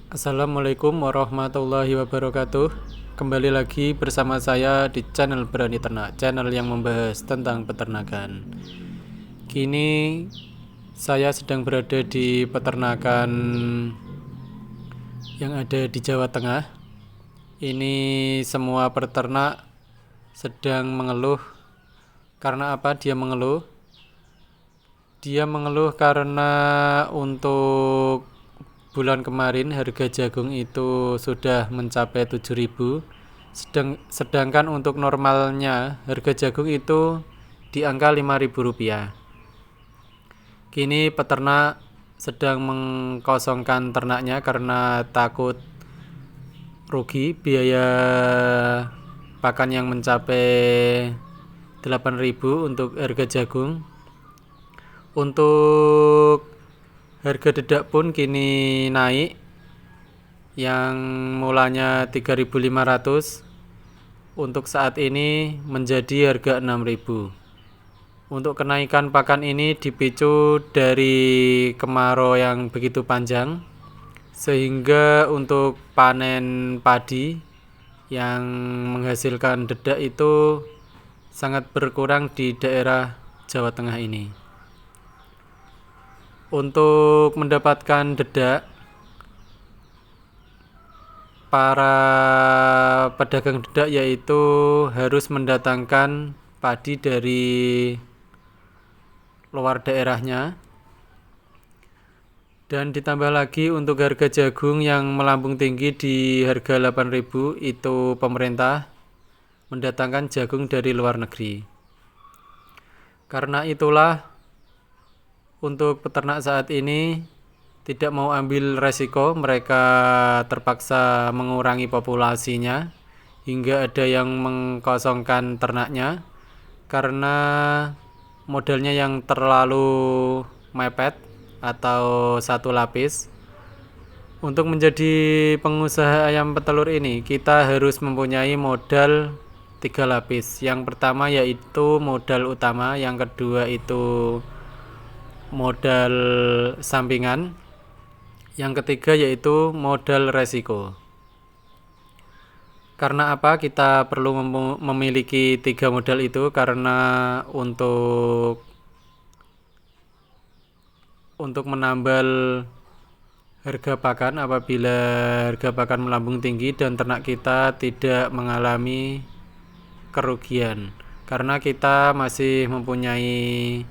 Assalamualaikum warahmatullahi wabarakatuh. Kembali lagi bersama saya di channel Berani Ternak, channel yang membahas tentang peternakan. Kini saya sedang berada di peternakan yang ada di Jawa Tengah. Ini semua peternak sedang mengeluh. Karena apa dia mengeluh? Dia mengeluh karena untuk bulan kemarin harga jagung itu sudah mencapai 7.000, sedangkan untuk normalnya harga jagung itu di angka 5.000 rupiah. Kini peternak sedang mengkosongkan ternaknya karena takut rugi biaya pakan yang mencapai 8.000 untuk harga jagung. Untuk harga dedak pun kini naik, yang mulanya 3.500 untuk saat ini menjadi harga 6.000. Untuk kenaikan pakan ini dipicu dari kemarau yang begitu panjang, sehingga untuk panen padi yang menghasilkan dedak itu sangat berkurang di daerah Jawa Tengah ini. Untuk mendapatkan dedak, para pedagang dedak yaitu harus mendatangkan padi dari luar daerahnya. Dan ditambah lagi untuk harga jagung yang melambung tinggi di harga 8.000, itu pemerintah mendatangkan jagung dari luar negeri. Karena itulah untuk peternak saat ini tidak mau ambil resiko, mereka terpaksa mengurangi populasinya hingga ada yang mengkosongkan ternaknya karena modalnya yang terlalu mepet atau satu lapis. Untuk menjadi pengusaha ayam petelur ini kita harus mempunyai modal 3 lapis. Yang pertama yaitu modal utama, yang kedua itu modal sampingan, yang ketiga yaitu modal resiko. Karena apa kita perlu memiliki 3 modal itu? Karena untuk menambal harga pakan apabila harga pakan melambung tinggi dan ternak kita tidak mengalami kerugian, karena kita masih mempunyai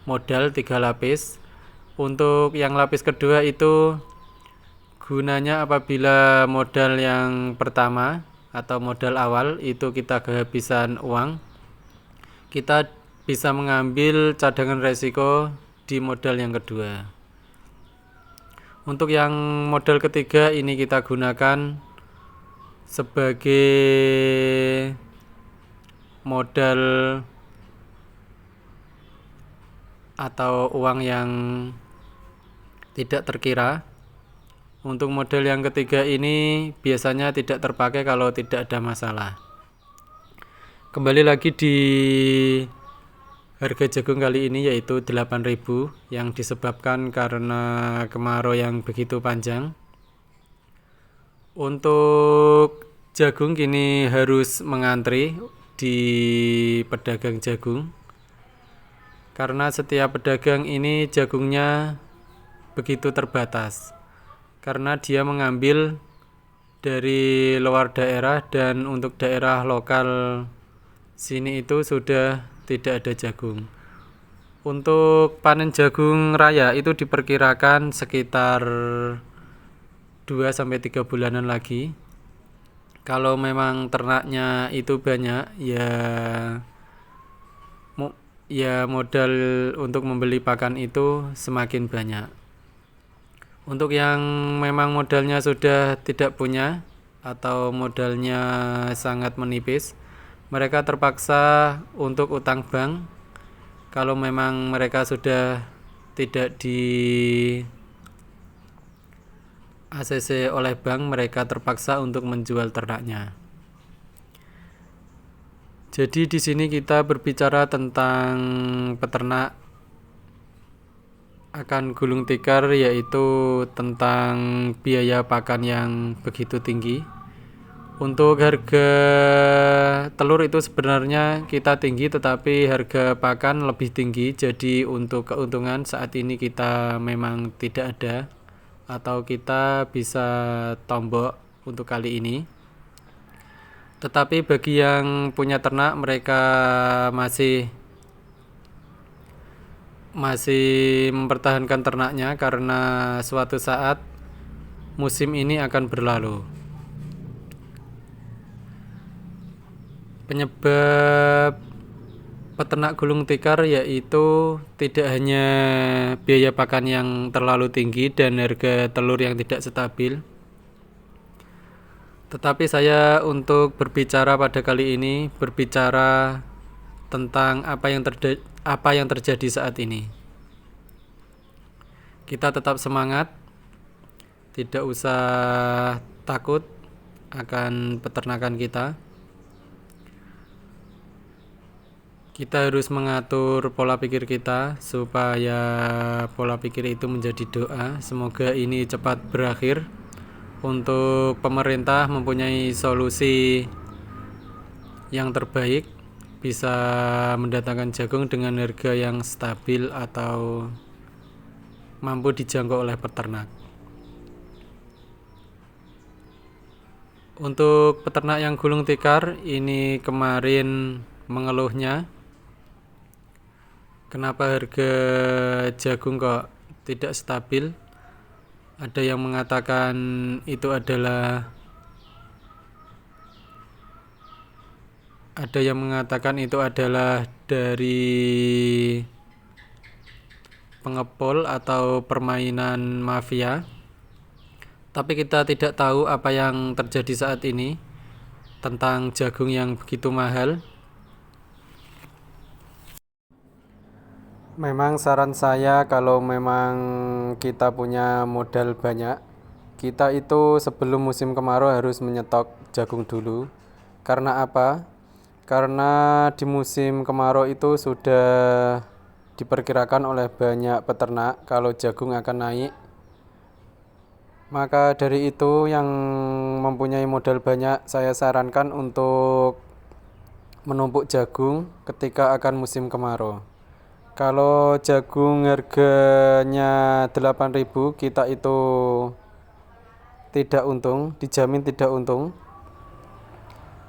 modal 3 lapis. Untuk yang lapis kedua itu gunanya apabila modal yang pertama atau modal awal itu kita kehabisan uang, kita bisa mengambil cadangan resiko di modal yang kedua. Untuk yang modal ketiga ini kita gunakan sebagai modal atau uang yang tidak terkira. Untuk modal yang ketiga ini biasanya tidak terpakai kalau tidak ada masalah. Kembali lagi di harga jagung kali ini yaitu 8.000 yang disebabkan karena kemarau yang begitu panjang. Untuk jagung kini harus mengantri di pedagang jagung, karena setiap pedagang ini jagungnya begitu terbatas, karena dia mengambil dari luar daerah dan untuk daerah lokal sini itu sudah tidak ada jagung. Untuk panen jagung raya itu diperkirakan sekitar 2-3 bulanan lagi. Kalau memang ternaknya itu banyak, ya modal untuk membeli pakan itu semakin banyak. Untuk yang memang modalnya sudah tidak punya atau modalnya sangat menipis, mereka terpaksa untuk utang bank. Kalau memang mereka sudah tidak di ACC oleh bank, mereka terpaksa untuk menjual ternaknya. Jadi di sini kita berbicara tentang peternak akan gulung tikar, yaitu tentang biaya pakan yang begitu tinggi. Untuk harga telur itu sebenarnya kita tinggi, tetapi harga pakan lebih tinggi. Jadi untuk keuntungan saat ini kita memang tidak ada, atau kita bisa tombok untuk kali ini. Tetapi bagi yang punya ternak, mereka masih mempertahankan ternaknya karena suatu saat musim ini akan berlalu. Penyebab peternak gulung tikar yaitu tidak hanya biaya pakan yang terlalu tinggi dan harga telur yang tidak stabil, tetapi saya untuk berbicara pada kali ini berbicara tentang apa yang terjadi saat ini. Kita tetap semangat, tidak usah takut akan peternakan kita. Kita harus mengatur pola pikir kita supaya pola pikir itu menjadi doa. Semoga ini cepat berakhir. Untuk pemerintah mempunyai solusi yang terbaik, bisa mendatangkan jagung dengan harga yang stabil atau mampu dijangkau oleh peternak. Untuk peternak yang gulung tikar, ini kemarin mengeluhnya, kenapa harga jagung kok tidak stabil. Ada yang mengatakan itu adalah dari pengepul atau permainan mafia. Tapi kita tidak tahu apa yang terjadi saat ini tentang jagung yang begitu mahal. Memang saran saya, kalau memang kita punya modal banyak, kita itu sebelum musim kemarau harus menyetok jagung dulu. Karena apa? Karena di musim kemarau itu sudah diperkirakan oleh banyak peternak kalau jagung akan naik. Maka dari itu, yang mempunyai modal banyak, saya sarankan untuk menumpuk jagung ketika akan musim kemarau. Kalau jagung harganya 8.000, kita itu tidak untung, dijamin tidak untung.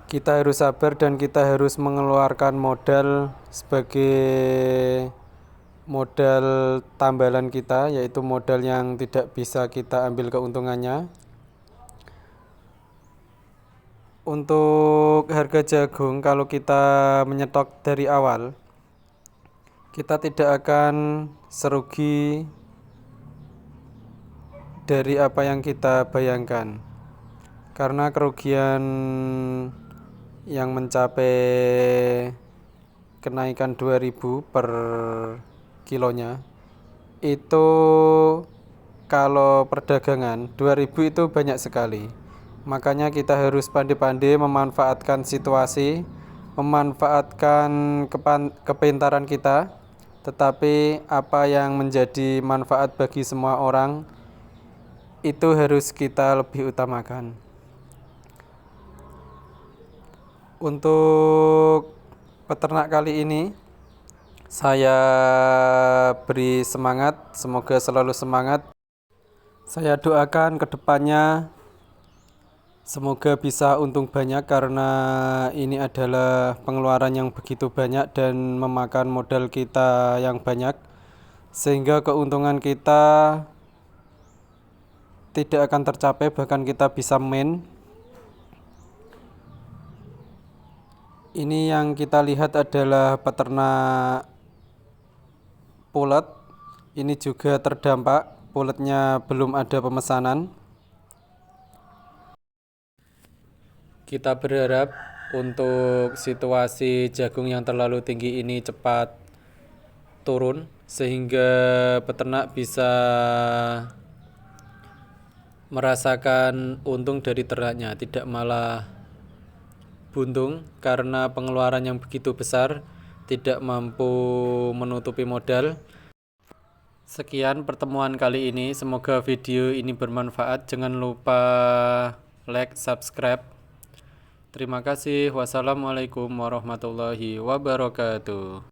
Kita harus sabar dan kita harus mengeluarkan modal sebagai modal tambalan kita, yaitu modal yang tidak bisa kita ambil keuntungannya. Untuk harga jagung, kalau kita menyetok dari awal, kita tidak akan serugi dari apa yang kita bayangkan, karena kerugian yang mencapai kenaikan 2.000 per kilonya itu, kalau perdagangan 2.000 itu banyak sekali. Makanya kita harus pandai-pandai memanfaatkan situasi, memanfaatkan kepintaran kita. Tetapi apa yang menjadi manfaat bagi semua orang itu harus kita lebih utamakan. Untuk peternak kali ini saya beri semangat, semoga selalu semangat. Saya doakan ke depannya semoga bisa untung banyak, karena ini adalah pengeluaran yang begitu banyak dan memakan modal kita yang banyak, sehingga keuntungan kita tidak akan tercapai, bahkan kita bisa main. Ini yang kita lihat adalah peternak pulet. Ini juga terdampak, puletnya belum ada pemesanan. Kita berharap untuk situasi jagung yang terlalu tinggi ini cepat turun, sehingga peternak bisa merasakan untung dari ternaknya, tidak malah buntung karena pengeluaran yang begitu besar, tidak mampu menutupi modal. Sekian pertemuan kali ini, semoga video ini bermanfaat. Jangan lupa like, subscribe. Terima kasih. Wassalamualaikum warahmatullahi wabarakatuh.